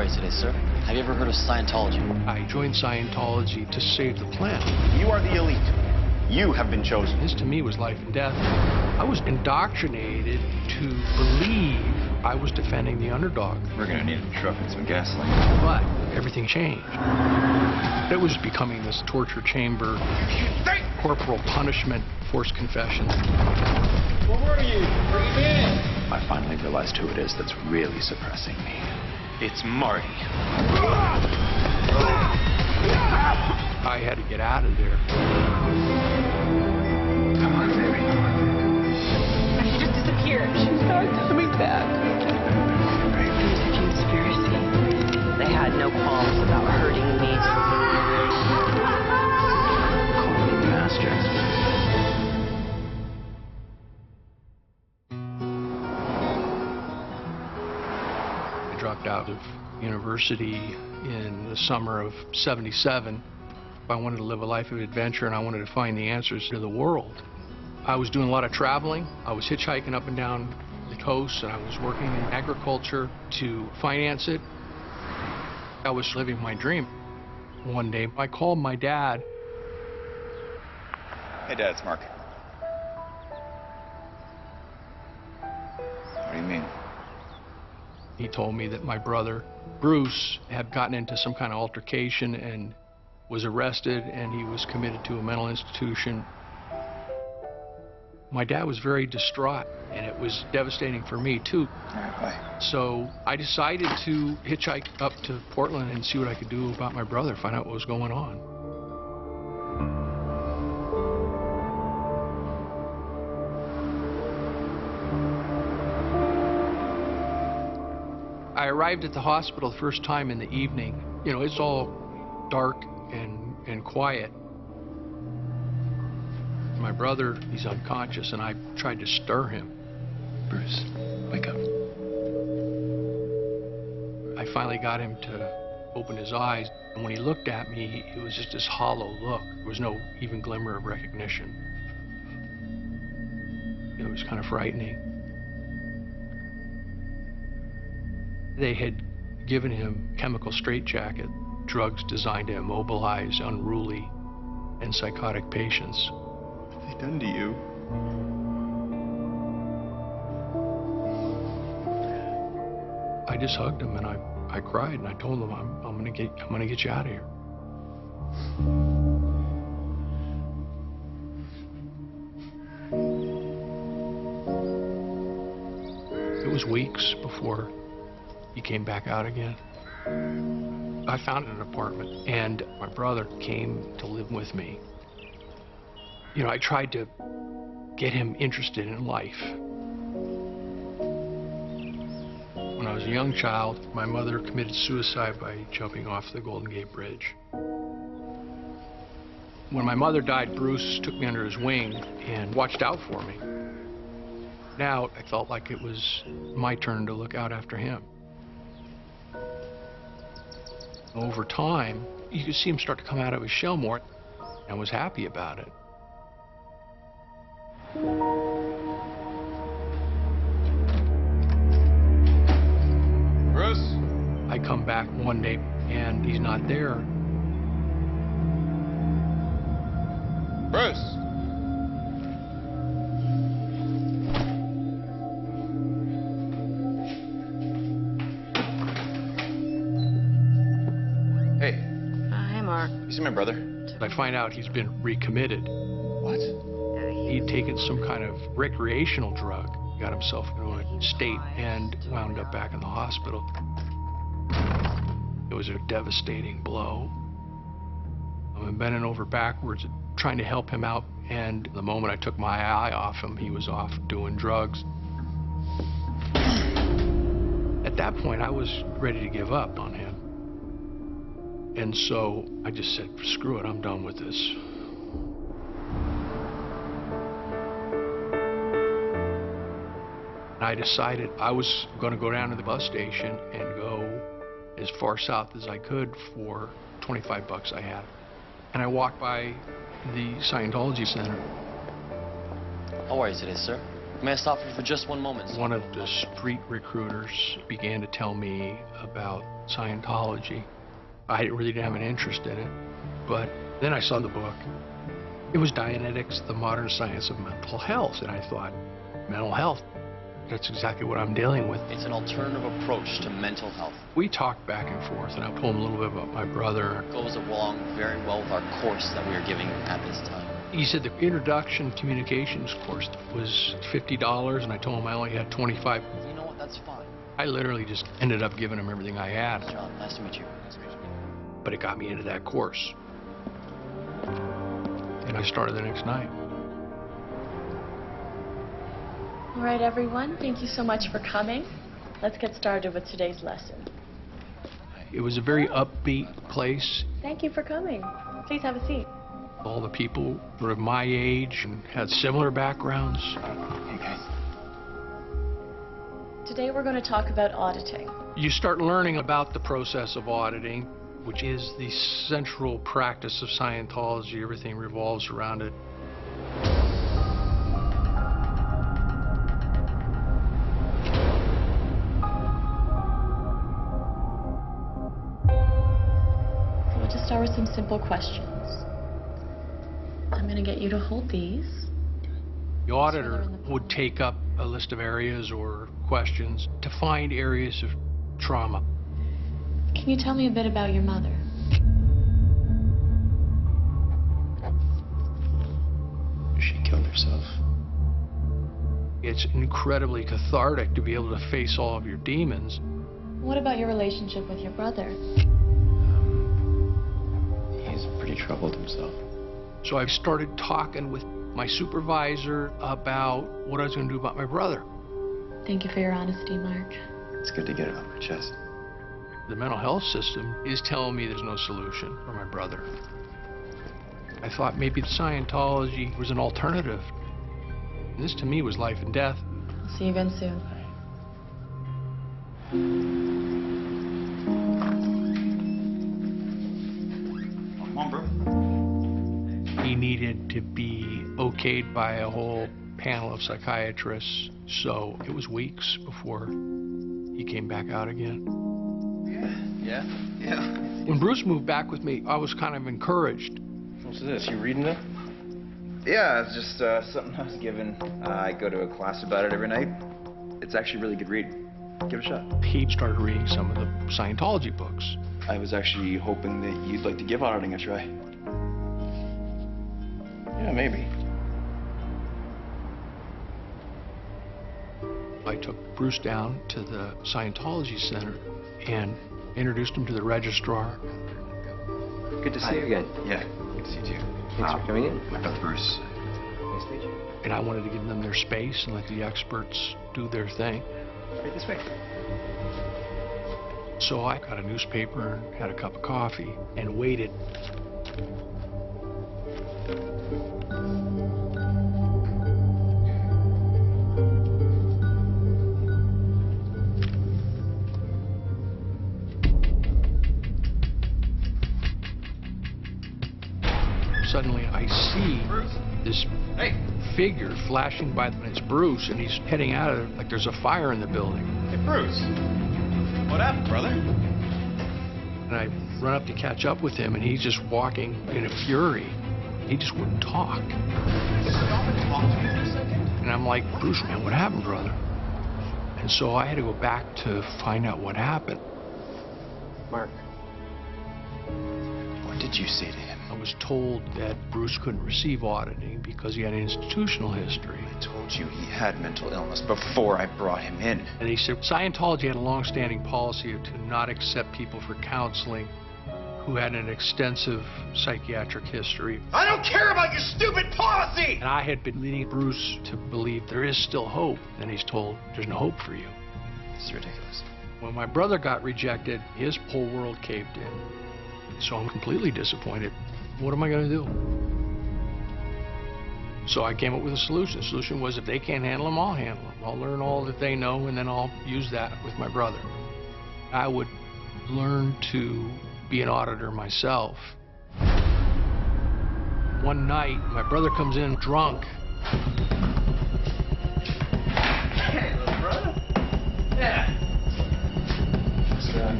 are you today, sir? Have you ever heard of Scientology? I joined Scientology to save the planet. You are the elite. You have been chosen. This to me was life and death. I was indoctrinated to believe I was defending the underdog. We're gonna need a truck and some gasoline. But everything changed. It was becoming this torture chamber, corporal punishment, forced confessions. Who are you? Bring him in. I finally realized who it is that's really suppressing me. It's Marty. I had to get out of there. Come on, baby. She just disappeared. She's not coming back. It was a conspiracy. They had no qualms about hurting me. Call me master. I dropped out of university in the summer of '77. I wanted to live a life of adventure, and I wanted to find the answers to the world. I was doing a lot of traveling. I was hitchhiking up and down the coast, and I was working in agriculture to finance it. I was living my dream. One day, I called my dad. Hey, Dad, it's Mark. What do you mean? He told me that my brother, Bruce, had gotten into some kind of altercation and was arrested, and he was committed to a mental institution. My dad was very distraught, and it was devastating for me, too. All right, bye. So I decided to hitchhike up to Portland and see what I could do about my brother, find out what was going on. I arrived at the hospital the first time in the evening. You know, it's all dark and quiet. My brother, he's unconscious, and I tried to stir him. Bruce, wake up. I finally got him to open his eyes, and when he looked at me, it was just this hollow look. There was no even glimmer of recognition. It was kind of frightening. They had given him chemical straitjacket, drugs designed to immobilize unruly and psychotic patients. What have they done to you? I just hugged him, and I cried, and I told him, I'm gonna get you out of here. It was weeks before he came back out again. I found an apartment, and my brother came to live with me. You know, I tried to get him interested in life. When I was a young child, my mother committed suicide by jumping off the Golden Gate Bridge. When my mother died, Bruce took me under his wing and watched out for me. Now, I felt like it was my turn to look out after him. Over time, you could see him start to come out of his shell more, and I was happy about it. Bruce? I come back one day, and he's not there. Bruce? Hey, Hi, Mark. you see my brother? I find out he's been recommitted. What? He'd taken some kind of recreational drug, got himself into a state, and wound up back in the hospital. It was a devastating blow. I'm bending over backwards, trying to help him out, and the moment I took my eye off him, he was off doing drugs. At that point, I was ready to give up on him. And so I just said, screw it, I'm done with this. I decided I was going to go down to the bus station and go as far south as I could for 25 bucks I had. And I walked by the Scientology Center. How are you today, sir? May I stop you for just one moment? One of the street recruiters began to tell me about Scientology. I really didn't have an interest in it, but then I saw the book. It was Dianetics, the Modern Science of Mental Health, and I thought, mental health, that's exactly what I'm dealing with. It's an alternative approach to mental health. We talked back and forth, and I told him a little bit about my brother. It goes along very well with our course that we are giving at this time. He said the introduction communications course was $50, and I told him I only had 25. You know what? That's fine. I literally just ended up giving him everything I had. John, nice to meet you. Nice to meet you. But it got me into that course. And I started the next night. All right, everyone, thank you so much for coming. Let's get started with today's lesson. It was a very upbeat place. Thank you for coming. Please have a seat. All the people were of my age and had similar backgrounds. Hey, guys. Today we're going to talk about auditing. You start learning about the process of auditing, which is the central practice of Scientology. Everything revolves around it. So we'll just start with some simple questions. I'm going to get you to hold these. The auditor would take up a list of areas or questions to find areas of trauma. Can you tell me a bit about your mother? She killed herself. It's incredibly cathartic to be able to face all of your demons. What about your relationship with your brother? He's pretty troubled himself. So I started talking with my supervisor about what I was going to do about my brother. Thank you for your honesty, Mark. It's good to get it off my chest. The mental health system is telling me there's no solution for my brother. I thought maybe Scientology was an alternative. And this to me was life and death. I'll see you again soon. Come on, bro. He needed to be okayed by a whole panel of psychiatrists, so it was weeks before he came back out again. Yeah? When Bruce moved back with me, I was kind of encouraged. What's this? You reading it? Yeah, it's just something I was given. I go to a class about it every night. It's actually a really good read. Give it a shot. He started reading some of the Scientology books. I was actually hoping that you'd like to give auditing a try. Yeah, maybe. I took Bruce down to the Scientology Center and introduced him to the registrar. Good to see you again. Yeah, good to see you too. Thanks for coming in. My brother Bruce. Nice to meet you. And I wanted to give them their space and let the experts do their thing. Right this way. So I got a newspaper and had a cup of coffee and waited. Suddenly I see this figure flashing by, and it's Bruce, and he's heading out of it like there's a fire in the building. Hey, Bruce. What happened, brother? And I run up to catch up with him, and he's just walking in a fury. He just wouldn't talk. Stop and talk to me for a second. And I'm like, Bruce, man, what happened, brother? And so I had to go back to find out what happened. Mark. What did you say to him? I was told that Bruce couldn't receive auditing because he had an institutional history. I told you he had mental illness before I brought him in. And he said Scientology had a long-standing policy to not accept people for counseling who had an extensive psychiatric history. I don't care about your stupid policy! And I had been leading Bruce to believe there is still hope. And he's told, there's no hope for you. This is ridiculous. When my brother got rejected, his whole world caved in. So I'm completely disappointed. What am I going to do? So I came up with a solution. The solution was if they can't handle them, I'll handle them. I'll learn all that they know, and then I'll use that with my brother. I would learn to be an auditor myself. One night, my brother comes in drunk.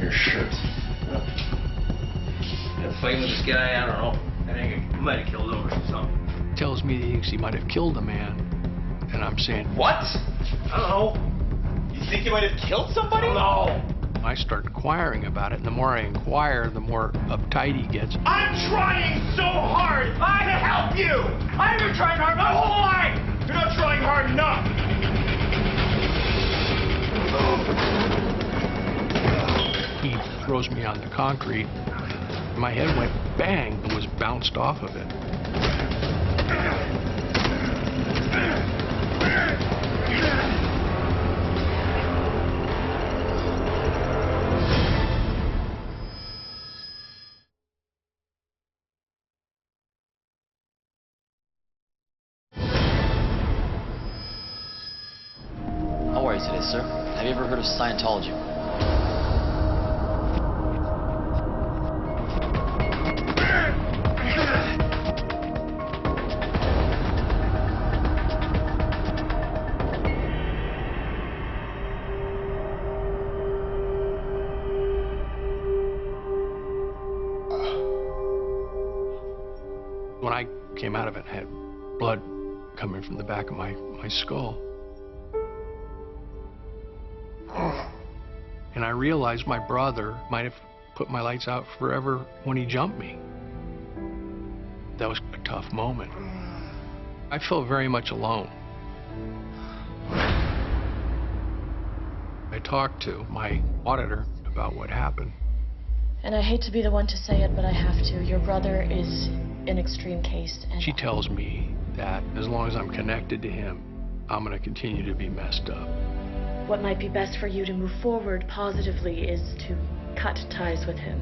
your shirt. Fighting with this guy, I don't know. I think he might have killed him or something. Tells me he thinks he might have killed a man, and I'm saying, What? I don't know. You think you might have killed somebody? No. I start inquiring about it, and the more I inquire, the more uptight he gets. I'm trying so hard to help you. I've been trying hard my whole life. You're not trying hard enough. He throws me on the concrete. My head went bang and was bounced off of it. How are you today, sir? Have you ever heard of Scientology? When I came out of it, I had blood coming from the back of my skull. And I realized my brother might have put my lights out forever when he jumped me. That was a tough moment. I felt very much alone. I talked to my auditor about what happened. And I hate to be the one to say it, but I have to. Your brother is an extreme case. And She tells me that as long as I'm connected to him, I'm going to continue to be messed up. what might be best for you to move forward positively is to cut ties with him.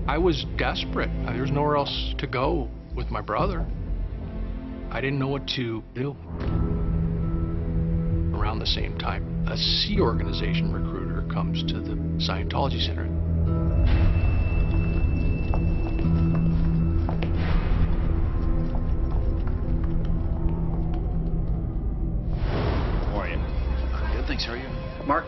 I was desperate. There's nowhere else to go with my brother. I didn't know what to do. Around the same time, a Sea Organization recruiter comes to the Scientology Center. How are you? Good, thanks. How are you? Mark,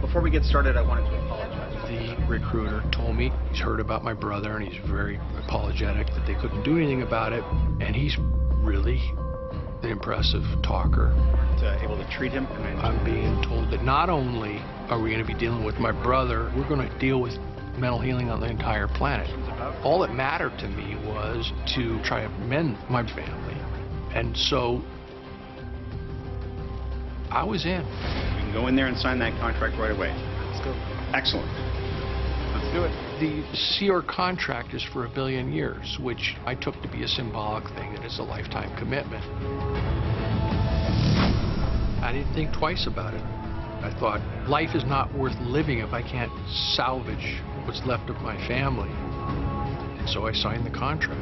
before we get started, I wanted to apologize. The recruiter told me he's heard about my brother and he's very apologetic that they couldn't do anything about it. And he's really an impressive talker. Able to treat him? I'm being told that not only are we going to be dealing with my brother, we're going to deal with mental healing on the entire planet. All that mattered to me was to try to mend my family. And so I was in. You can go in there and sign that contract right away. Let's go. Excellent. Let's do it. The SEER contract is for 1 billion years, which I took to be a symbolic thing, that it's a lifetime commitment. I didn't think twice about it. I thought, life is not worth living if I can't salvage what's left of my family. And so I signed the contract.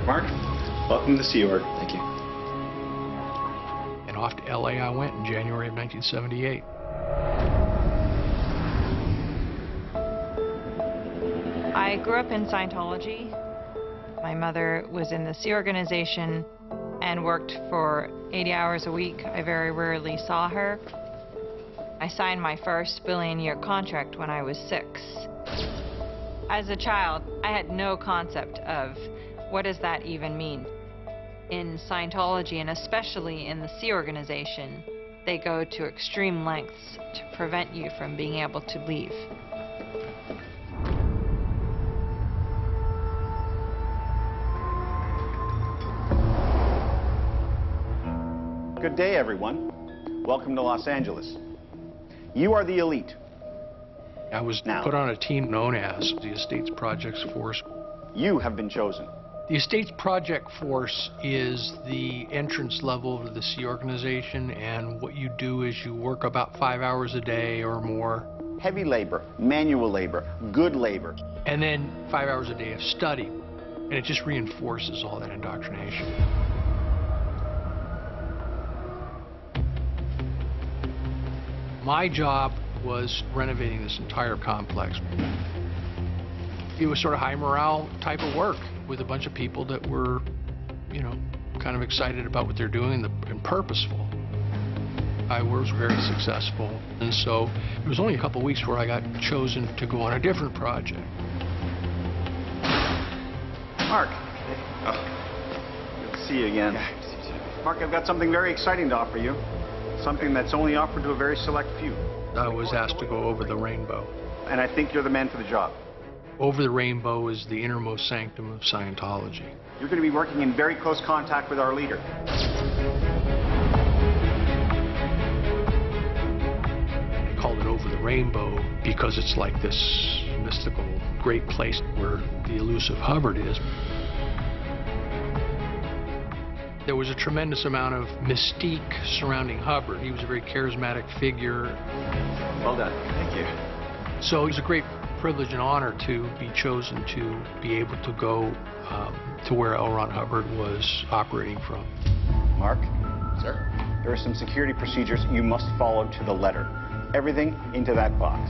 Mark, welcome to Sea Org. Thank you. And off to LA I went in January of 1978. I grew up in Scientology. My mother was in the Sea Organization and worked for 80 hours a week. I very rarely saw her. I signed my first billion-year contract when I was 6. As a child, I had no concept of what does that even mean. In Scientology, and especially in the Sea Organization, they go to extreme lengths to prevent you from being able to leave. Good day, everyone. Welcome to Los Angeles. You are the elite. I was Now. put on a team known as the Estates Projects Force. You have been chosen. The Estates Project Force is the entrance level to the Sea Organization, and what you do is you work about 5 hours a day or more, Heavy labor, manual labor, good labor. and then 5 hours a day of study, and it just reinforces all that indoctrination. My job was renovating this entire complex. It was sort of high morale type of work with a bunch of people that were, you know, kind of excited about what they're doing and purposeful. I was very successful, and so it was only a couple weeks where I got chosen to go on a different project. Mark. Good to see you again. Mark, I've got something very exciting to offer you. Something that's only offered to a very select few. I was asked to go over the rainbow. And I think you're the man for the job. Over the rainbow is the innermost sanctum of Scientology. You're going to be working in very close contact with our leader. They called it Over the Rainbow because it's like this mystical, great place where the elusive Hubbard is. There was a tremendous amount of mystique surrounding Hubbard. He was a very charismatic figure. Well done. Thank you. So it was a great privilege and honor to be chosen to be able to go to where L. Ron Hubbard was operating from. Mark? Sir? There are some security procedures you must follow to the letter. Everything into that box.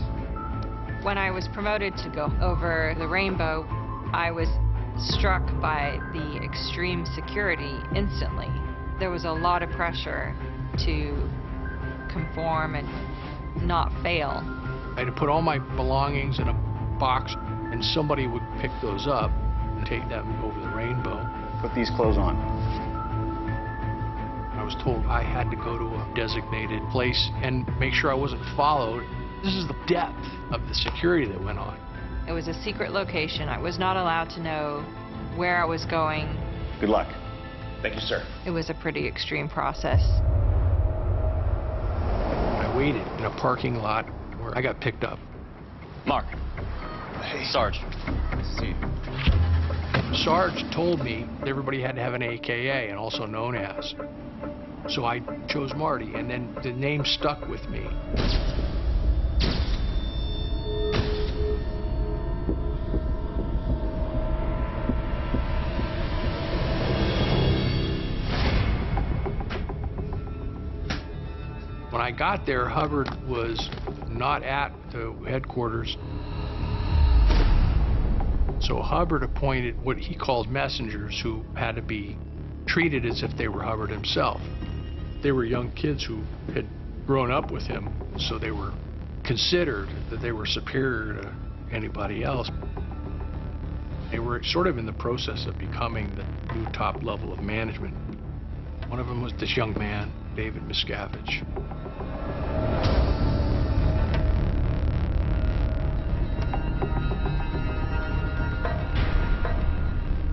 When I was promoted to go over the rainbow, I was struck by the extreme security instantly. There was a lot of pressure to conform and not fail. I had to put all my belongings in a box, and somebody would pick those up and take them over the rainbow. Put these clothes on. I was told I had to go to a designated place and make sure I wasn't followed. This is the depth of the security that went on. It was a secret location. I was not allowed to know where I was going. Good luck. Thank you, sir. It was a pretty extreme process. I waited in a parking lot where I got picked up. Mark. Hey. Sarge. See you. Sarge told me everybody had to have an AKA, and also known as. So I chose Marty, and then the name stuck with me. When I got there, Hubbard was not at the headquarters. So Hubbard appointed what he called messengers who had to be treated as if they were Hubbard himself. They were young kids who had grown up with him, so they were considered that they were superior to anybody else. They were sort of in the process of becoming the new top level of management. One of them was this young man, David Miscavige.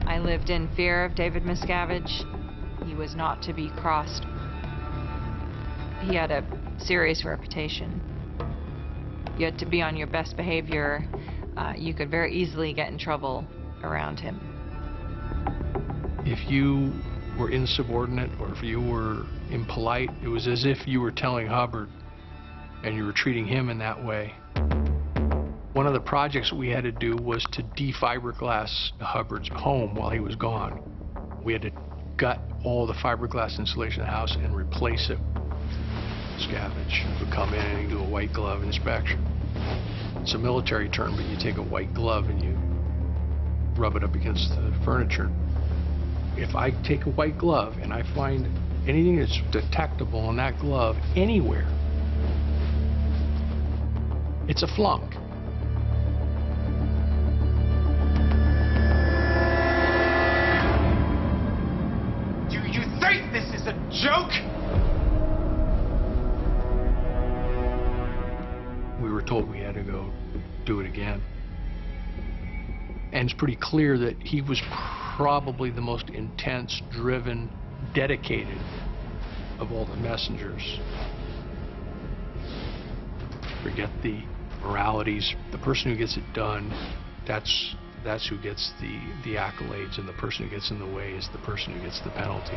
I lived in fear of David Miscavige. He was not to be crossed. He had a serious reputation. You had to be on your best behavior. You could very easily get in trouble around him. If you were insubordinate or if you were impolite, it was as if you were telling Hubbard and you were treating him in that way. One of the projects we had to do was to defiberglass Hubbard's home while he was gone. We had to gut all the fiberglass insulation in the house and replace it. Miscavige would come in and do a white glove inspection. It's a military term, but you take a white glove and you rub it up against the furniture. If I take a white glove and I find anything that's detectable in that glove anywhere, it's a flunk. Do you think this is a joke? We were told we had to go do it again. And it's pretty clear that he was probably the most intense, driven, dedicated of all the messengers. Forget the moralities. The person who gets it done, that's who gets the accolades, and the person who gets in the way is the person who gets the penalty.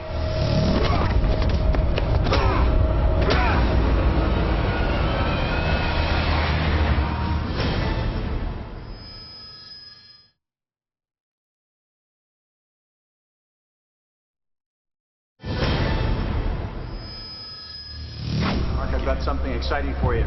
Mark, I've got something exciting for you.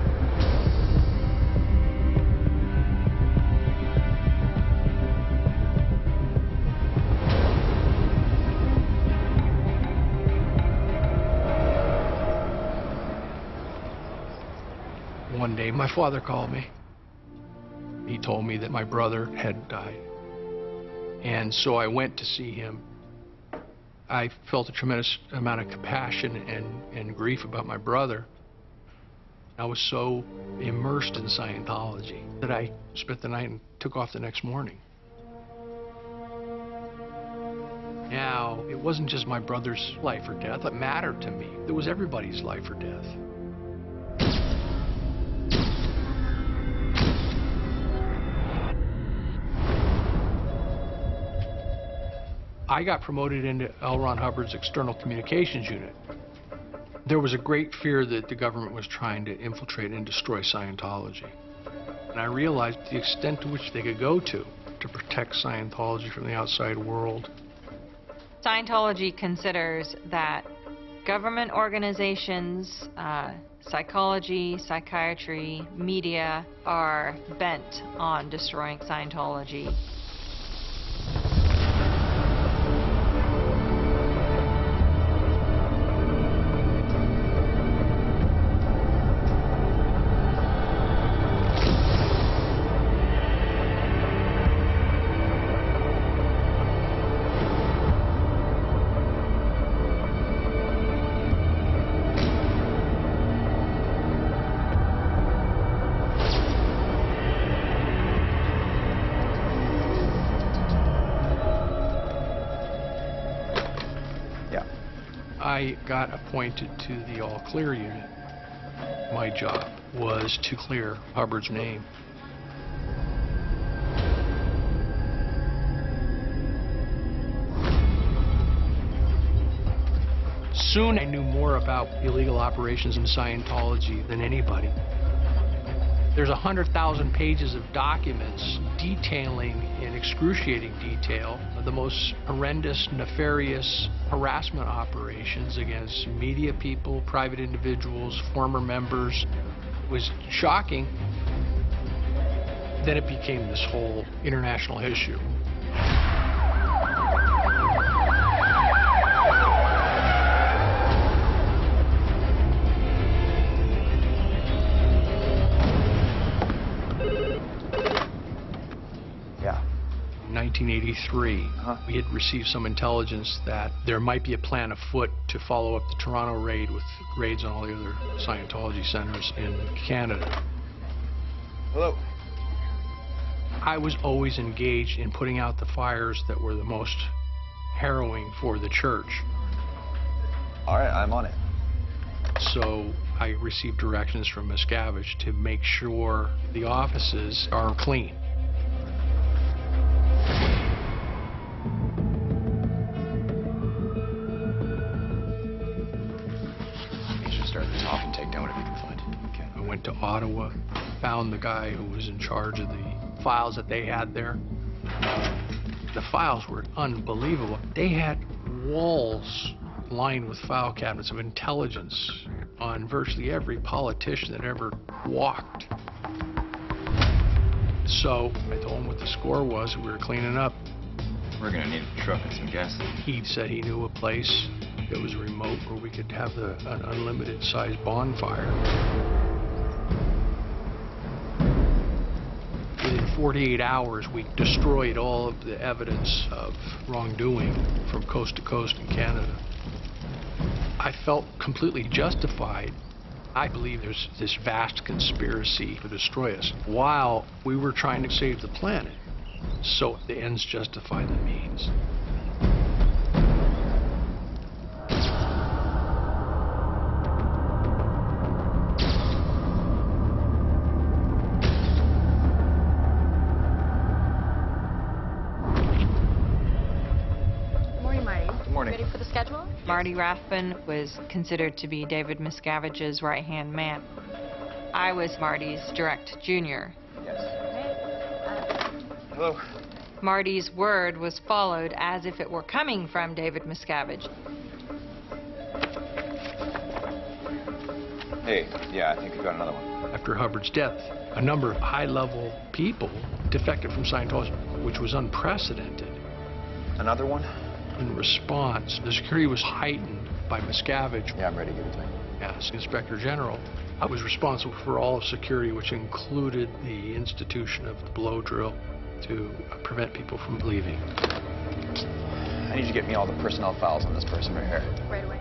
One day, my father called me. He told me that my brother had died. And so I went to see him. I felt a tremendous amount of compassion and grief about my brother. I was so immersed in Scientology that I spent the night and took off the next morning. Now, it wasn't just my brother's life or death that mattered to me. It was everybody's life or death. I got promoted into L. Ron Hubbard's external communications unit. There was a great fear that the government was trying to infiltrate and destroy Scientology. And I realized the extent to which they could go to protect Scientology from the outside world. Scientology considers that government organizations, psychology, psychiatry, media are bent on destroying Scientology. I got appointed to the All Clear unit. My job was to clear Hubbard's name. Soon I knew more about illegal operations in Scientology than anybody. There's 100,000 pages of documents detailing in excruciating detail the most horrendous, nefarious harassment operations against media people, private individuals, former members. It was shocking. Then it became this whole international issue. In 1983, we had received some intelligence that there might be a plan afoot to follow up the Toronto raid with raids on all the other Scientology centers in Canada. Hello. I was always engaged in putting out the fires that were the most harrowing for the church. All right, I'm on it. So I received directions from Miscavige to make sure the offices are clean. Start at the top and take down whatever you can find. Okay. I went to Ottawa, found the guy who was in charge of the files that they had there. The files were unbelievable. They had walls lined with file cabinets of intelligence on virtually every politician that ever walked. So I told him what the score was. We were cleaning up. We're gonna need a truck and some gas. He said he knew a place that was remote where we could have an unlimited sized bonfire. Within 48 hours, we destroyed all of the evidence of wrongdoing from coast to coast in Canada. I felt completely justified. I believe there's this vast conspiracy to destroy us while we were trying to save the planet. So the ends justify the means. Ready for the schedule? Marty Rathbun was considered to be David Miscavige's right-hand man. I was Marty's direct junior. Yes. Hello. Marty's word was followed as if it were coming from David Miscavige. Hey, yeah, I think I got another one. After Hubbard's death, a number of high-level people defected from Scientology, which was unprecedented. Another one? In response, the security was heightened by Miscavige. Yeah, I'm ready. Give it to me. As Inspector General, I was responsible for all of security, which included the institution of the blow drill to prevent people from leaving. I need you to get me all the personnel files on this person right here. Right away.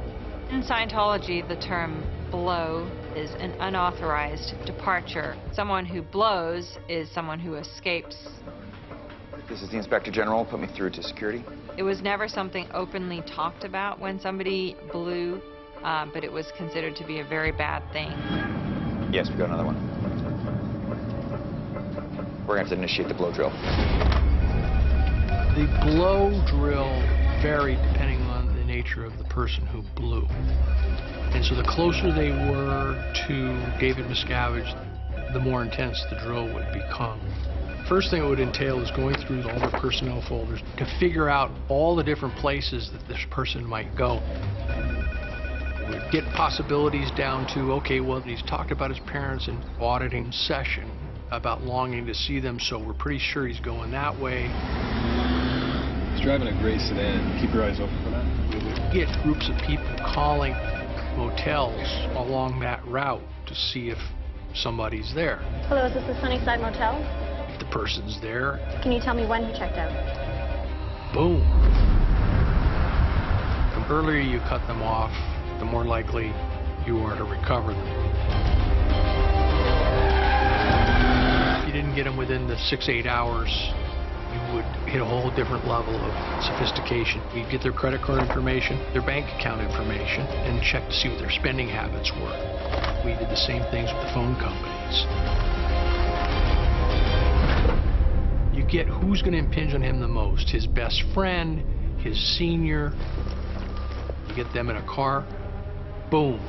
In Scientology, the term blow is an unauthorized departure. Someone who blows is someone who escapes. This is the Inspector General. Put me through to security. It was never something openly talked about when somebody blew, but it was considered to be a very bad thing. Yes, we got another one. We're going to have to initiate the blow drill. The blow drill varied depending on the nature of the person who blew. And so the closer they were to David Miscavige, the more intense the drill would become. First thing it would entail is going through all their personnel folders to figure out all the different places that this person might go. We'd get possibilities down to, okay, well, he's talked about his parents in auditing session about longing to see them, so we're pretty sure he's going that way. He's driving a gray sedan. Keep your eyes open for that. We would get groups of people calling motels along that route to see if somebody's there. Hello, is this the Sunnyside Motel? If the person's there, Can you tell me when he checked out? boom. The earlier you cut them off, the more likely you are to recover them. If you didn't get them within the 6-8 hours, you would hit a whole different level of sophistication. You'd get their credit card information, their bank account information, and check to see what their spending habits were. We did the same things with the phone companies. You get who's going to impinge on him the most, his best friend, his senior. You get them in a car, boom.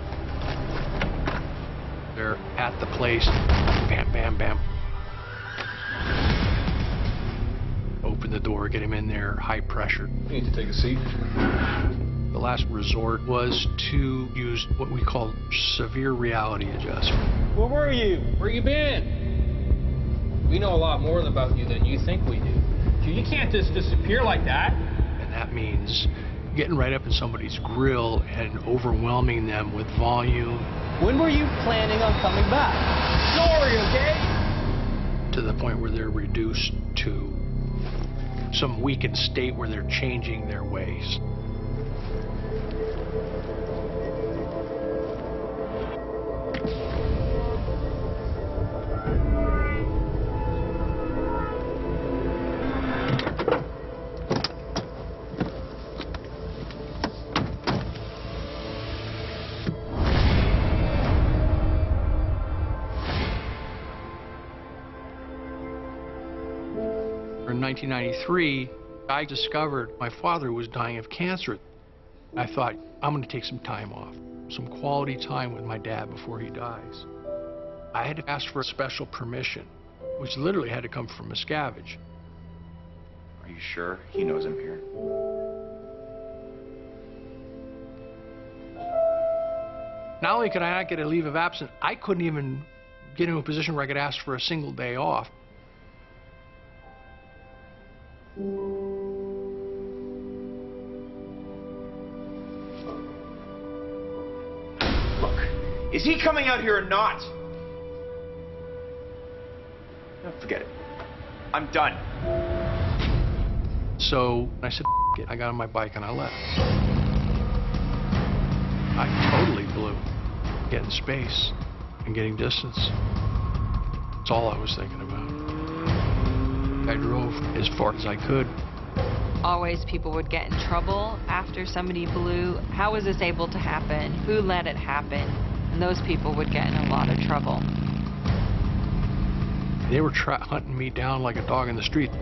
They're at the place, bam, bam, bam. Open the door, get him in there, high pressure. You need to take a seat. The last resort was to use what we call severe reality adjustment. Where were you? Where you been? We know a lot more about you than you think we do. You can't just disappear like that. And that means getting right up in somebody's grill and overwhelming them with volume. When were you planning on coming back? Story, okay? To the point where they're reduced to some weakened state where they're changing their ways. In 1993, I discovered my father was dying of cancer. I thought, I'm going to take some time off, some quality time with my dad before he dies. I had to ask for a special permission, which literally had to come from Miscavige. Are you sure he knows I'm here? Not only could I not get a leave of absence, I couldn't even get into a position where I could ask for a single day off. Look, is he coming out here or not? No, forget it. I'm done. So I said, F it. I got on my bike and I left. I totally blew. Getting space and getting distance. That's all I was thinking about. I drove as far as I could. Always people would get in trouble after somebody blew. How was this able to happen? Who let it happen? And those people would get in a lot of trouble. They were hunting me down like a dog in the street.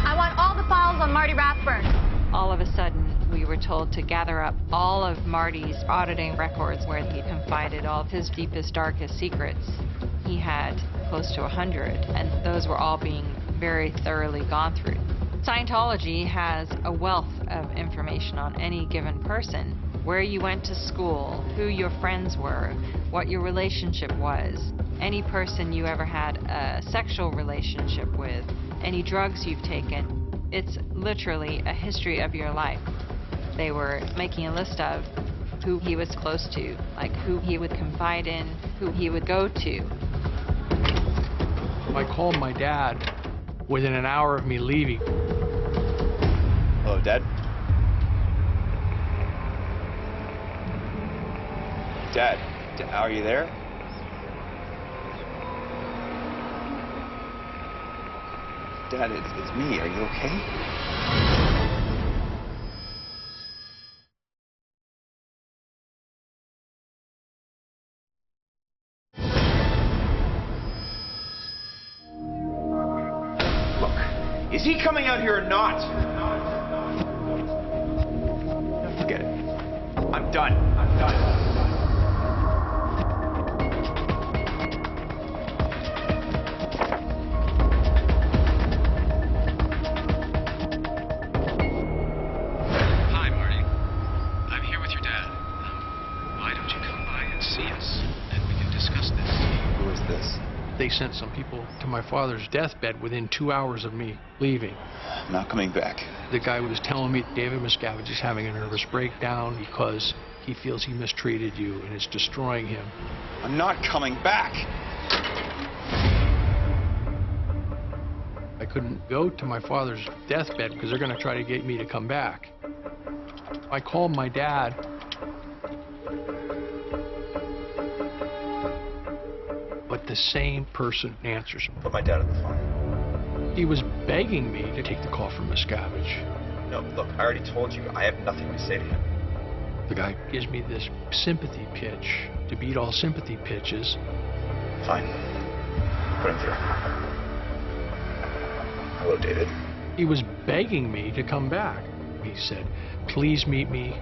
I want all the files on Marty Rathburn. All of a sudden, we were told to gather up all of Marty's auditing records where he confided all of his deepest, darkest secrets. He had close to 100, and those were all being very thoroughly gone through. Scientology has a wealth of information on any given person. Where you went to school, who your friends were, what your relationship was, any person you ever had a sexual relationship with, any drugs you've taken. It's literally a history of your life. They were making a list of who he was close to, like who he would confide in, who he would go to. I called my dad within an hour of me leaving. Hello, Dad? Dad, are you there? Dad, it's me. Are you okay? Look, is he coming out here or not? Forget it. I'm done. I'm done. They sent some people to my father's deathbed within 2 hours of me leaving. I'm not coming back. The guy was telling me David Miscavige is having a nervous breakdown because he feels he mistreated you and it's destroying him. I'm not coming back. I couldn't go to my father's deathbed because they're going to try to get me to come back. I called my dad. But the same person answers. Put my dad on the phone. He was begging me to take the call from Miscavige. No, look, I already told you. I have nothing to say to him. The guy gives me this sympathy pitch to beat all sympathy pitches. Fine. Put him through. Hello, David. He was begging me to come back. He said, please meet me.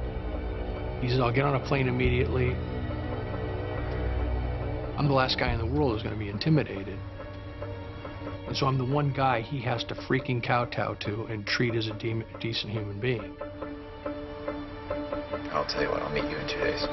He said, I'll get on a plane immediately. I'm the last guy in the world who's going to be intimidated. And so I'm the one guy he has to freaking kowtow to and treat as a decent human being. I'll tell you what, I'll meet you in 2 days.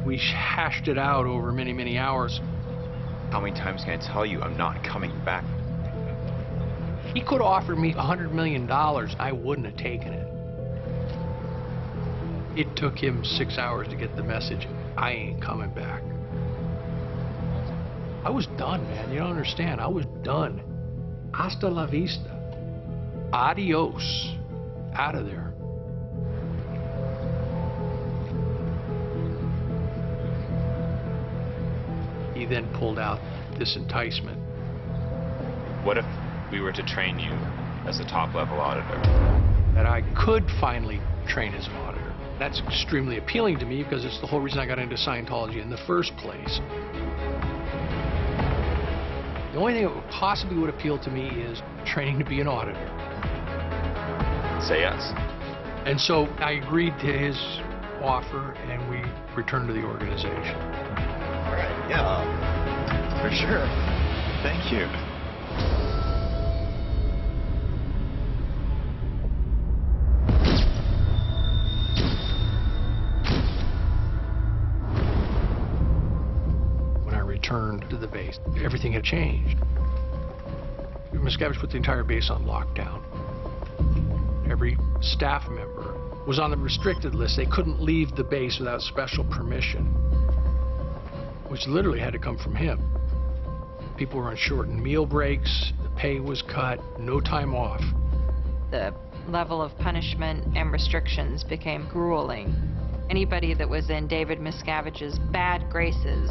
We hashed it out over many, many hours. How many times can I tell you I'm not coming back? He could have offered me $100 million. I wouldn't have taken it. It took him 6 hours to get the message, I ain't coming back. I was done, man. You don't understand. I was done. Hasta la vista. Adios. Out of there. He then pulled out this enticement. What if we were to train you as a top-level auditor? That I could finally train as an auditor. That's extremely appealing to me because it's the whole reason I got into Scientology in the first place. The only thing that possibly would appeal to me is training to be an auditor. Say yes. And so I agreed to his offer and we returned to the organization. All right, yeah, for sure. Thank you. When I returned to the base, everything had changed. Miscavige put the entire base on lockdown. Every staff member was on the restricted list. They couldn't leave the base without special permission, which literally had to come from him. People were on shortened meal breaks, the pay was cut, no time off. The level of punishment and restrictions became grueling. Anybody that was in David Miscavige's bad graces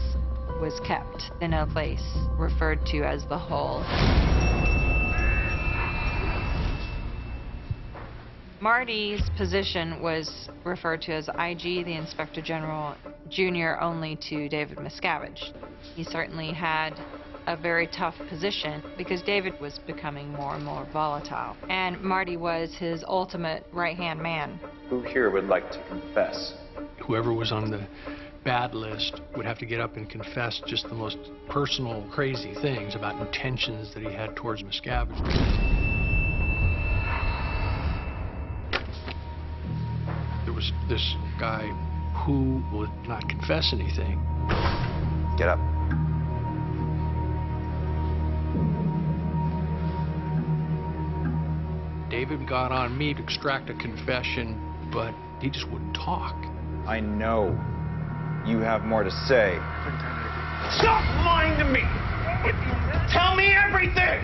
was kept in a place referred to as the Hole. Marty's position was referred to as IG, the Inspector General, junior only to David Miscavige. He certainly had a very tough position because David was becoming more and more volatile. And Marty was his ultimate right-hand man. Who here would like to confess? Whoever was on the bad list would have to get up and confess just the most personal, crazy things about intentions that he had towards Miscavige. There was this guy who would not confess anything. Get up. David got on me to extract a confession, but he just wouldn't talk. I know you have more to say. Stop lying to me! Tell me everything!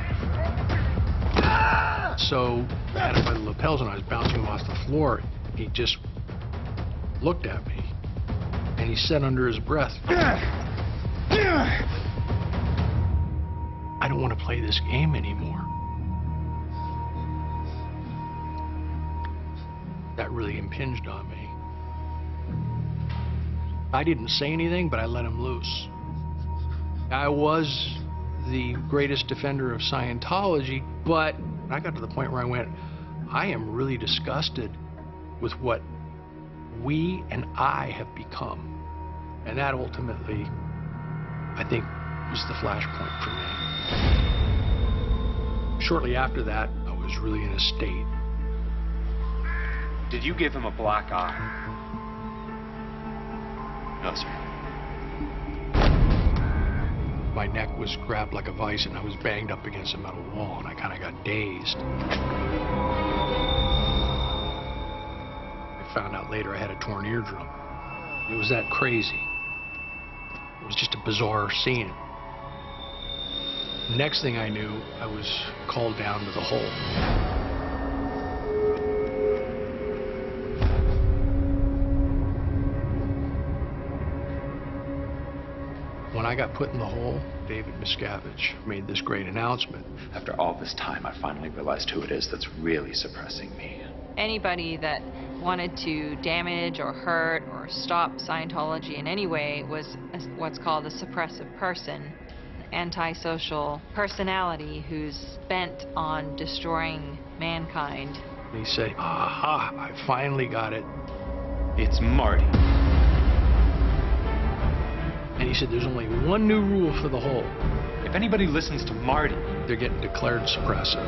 So I had him by the lapels and I was bouncing him off the floor. He just looked at me and he said under his breath, I don't want to play this game anymore. That really impinged on me. I didn't say anything, but I let him loose. I was the greatest defender of Scientology, but I got to the point where I went, I am really disgusted with what we and I have become. And that ultimately, I think, was the flashpoint for me. Shortly after that, I was really in a state. Did you give him a black eye? No, sir. My neck was grabbed like a vice and I was banged up against a metal wall and I kind of got dazed. I found out later I had a torn eardrum. It was that crazy. It was just a bizarre scene. Next thing I knew, I was called down to the hole. When I got put in the hole, David Miscavige made this great announcement. After all this time, I finally realized who it is that's really suppressing me. Anybody that wanted to damage or hurt or stop Scientology in any way was what's called a suppressive person, an antisocial personality who's bent on destroying mankind. And he said, aha, I finally got it. It's Marty. And he said, there's only one new rule for the hole. If anybody listens to Marty, they're getting declared suppressive.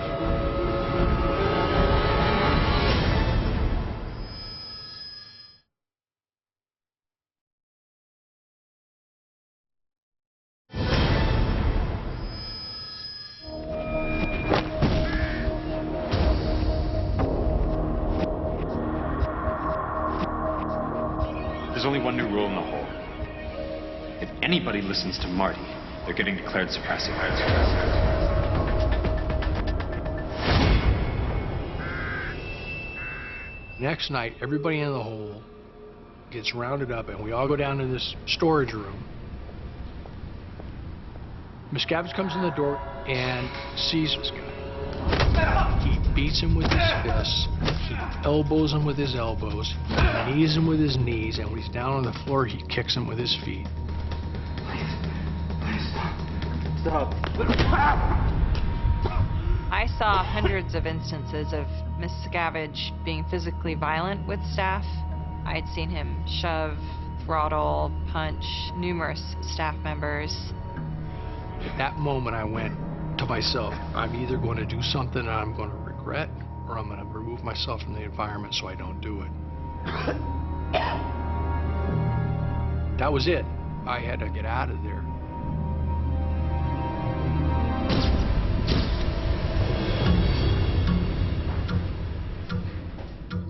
there's only one new rule in the hole. If anybody listens to Marty, they're getting declared suppressive. Next night, everybody in the hole gets rounded up and we all go down to this storage room. Miscavige comes in the door and sees this guy. He beats him with his fists, he elbows him with his elbows, he knees him with his knees, and when he's down on the floor, he kicks him with his feet. Stop. I saw hundreds of instances of Miscavige being physically violent with staff. I'd seen him shove, throttle, punch numerous staff members. At that moment, I went to myself, I'm either going to do something that I'm going to regret, or I'm going to remove myself from the environment so I don't do it. That was it. I had to get out of there.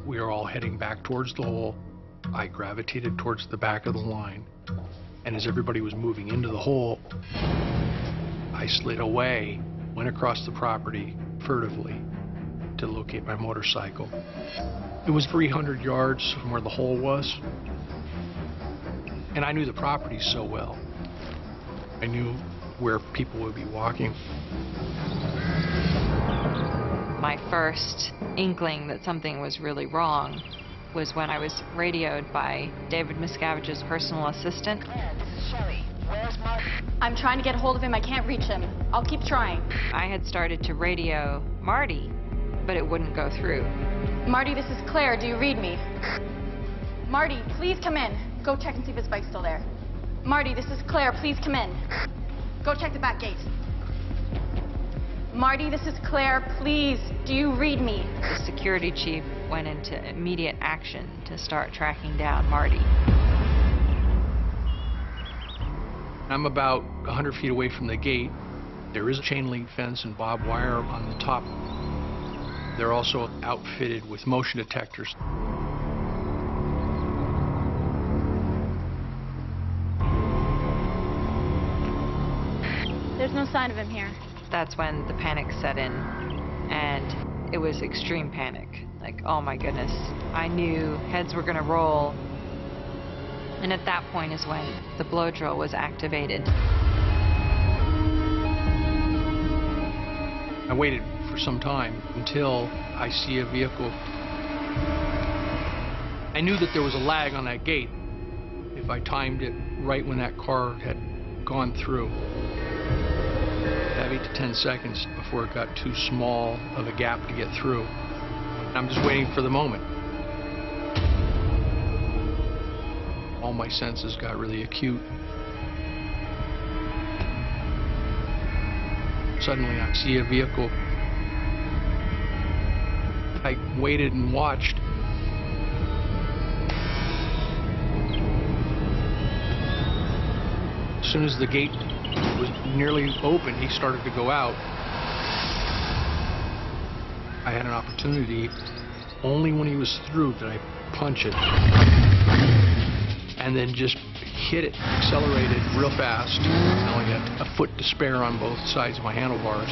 We are all heading back towards the hole. I gravitated towards the back of the line, and as everybody was moving into the hole, I slid away, went across the property furtively to locate my motorcycle. It was 300 yards from where the hole was, and I knew the property so well. I knew where people would be walking. My first inkling that something was really wrong was when I was radioed by David Miscavige's personal assistant. I'm trying to get a hold of him. I can't reach him. I'll keep trying. I had started to radio Marty, but it wouldn't go through. Marty, this is Claire. Do you read me? Marty, please come in. Go check and see if his bike's still there. Marty, this is Claire. Please come in. Go check the back gate. Marty, this is Claire. Please, do you read me? The security chief went into immediate action to start tracking down Marty. I'm about 100 feet away from the gate. There is a chain link fence and barbed wire on the top. They're also outfitted with motion detectors. There's no sign of him here. That's when the panic set in, and it was extreme panic. Like, oh my goodness. I knew heads were gonna roll. And at that point is when the blow drill was activated. I waited for some time until I see a vehicle. I knew that there was a lag on that gate if I timed it right when that car had gone through. I have 8 to 10 seconds before it got too small of a gap to get through. I'm just waiting for the moment. All my senses got really acute. Suddenly I see a vehicle. I waited and watched. As soon as the gate was nearly open, he started to go out. I had an opportunity. Only when he was through did I punch it. And then just hit it, accelerated real fast. I only had a foot to spare on both sides of my handlebars.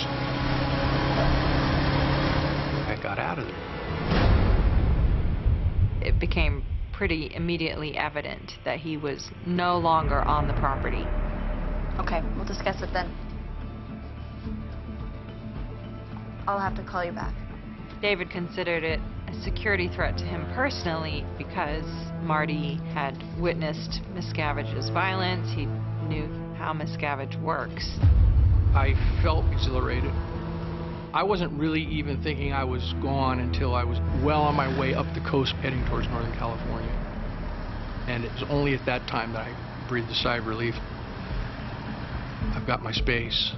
I got out of there. It became pretty immediately evident that he was no longer on the property. Okay, we'll discuss it then. I'll have to call you back. David considered it a security threat to him personally because Marty had witnessed Miscavige's violence. He knew how Miscavige works. I felt exhilarated. I wasn't really even thinking I was gone until I was well on my way up the coast heading towards Northern California. And it was only at that time that I breathed a sigh of relief. I've got my space.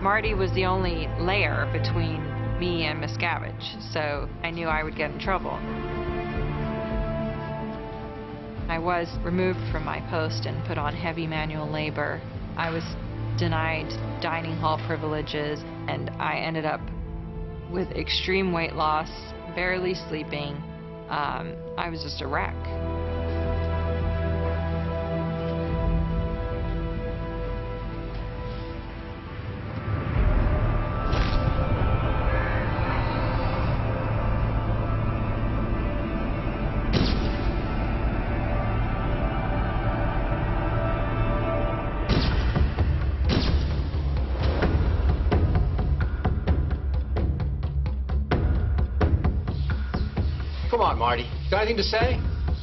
Marty was the only layer between me and Miscavige, so I knew I would get in trouble. I was removed from my post and put on heavy manual labor. I was denied dining hall privileges, and I ended up with extreme weight loss, barely sleeping. I was just a wreck. Come on, Marty. Got anything to say?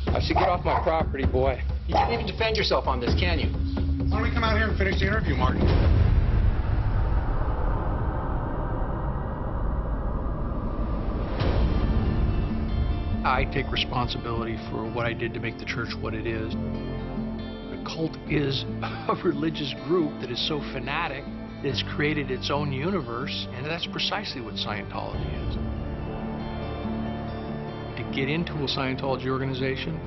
I should get off my property, boy. You can't even defend yourself on this, can you? Why don't we come out here and finish the interview, Marty? I take responsibility for what I did to make the church what it is. The cult is a religious group that is so fanatic that it's created its own universe, and that's precisely what Scientology is. To get into a Scientology organization,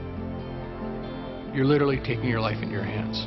you're literally taking your life in your hands.